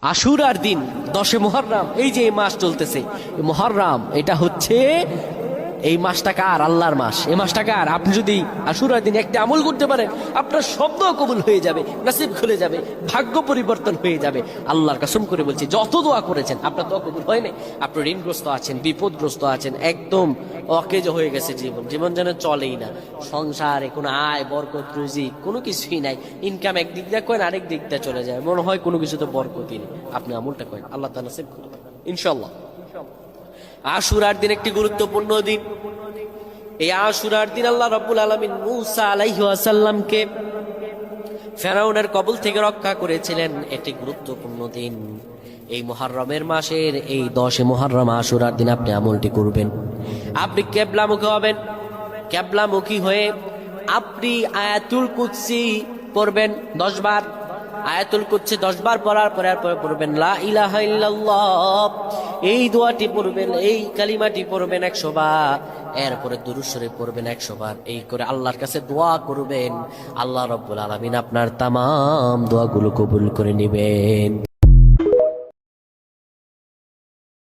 আশুরার দিন 10 মুহররম, এই যে এই মাস চলতেছে মুহররম, এটা হচ্ছে এই মাসটা কার? আল্লাহর মাস। এই মাসটা কার? আপনি যদি আশুরার দিন একটা আমল করতে পারেন, আপনার শব্দ কবুল হয়ে যাবে, নসিব খুলে যাবে, ভাগ্য পরিবর্তন হয়ে যাবে। আল্লাহর কসম করে বলছি, যত দোয়া করেছেন আপনার দোয়া কবুল হয় না। আপনি ঋণগ্রস্ত আছেন, বিপদগ্রস্ত আছেন, একদম অকেজ হয়ে গেছে জীবন যেন চলেই না, সংসারে কোনো আয় বরকত রুজি কোনো কিছুই নাই, ইনকাম একদিক দিয়ে করেন আরেক দিক দিয়ে চলে যায়, মনে হয় কোনো কিছু তো বরকতই নেই। আপনি আমলটা করেন, আল্লাহ তাআলা নসিব করে দেবেন ইনশাআল্লাহ। আশুরার দিন একটি গুরুত্বপূর্ণ দিন। এই আশুরার দিন আল্লাহ রাব্বুল আলামিন মূসা আলাইহিস সালামকে ফেরাউনের কবল থেকে রক্ষা করেছিলেন। এটি গুরুত্বপূর্ণ দিন। এই মুহররমের মাসের এই 10 মুহররম আশুরার দিন আপনি আমলটি করবেন। আপনি কিবলামুখী হবেন। কিবলামুখী হয়ে আপনি আয়াতুল কুরসি পড়বেন 10 বার। আয়াতুল কুরসি 10 বার পড়ার পরে পড়বেন লা ইলাহা ইল্লাল্লাহ, এই দোয়াটি পড়বেন, এই কালিমাটি পড়বেন 100 বার। এরপরে দুরূদ শরীফ পড়বেন 100 বার। এই করে আল্লাহর কাছে দোয়া করবেন, আল্লাহ রাব্বুল আলামিন আপনার তামাম দোয়াগুলো কবুল করে নেবেন।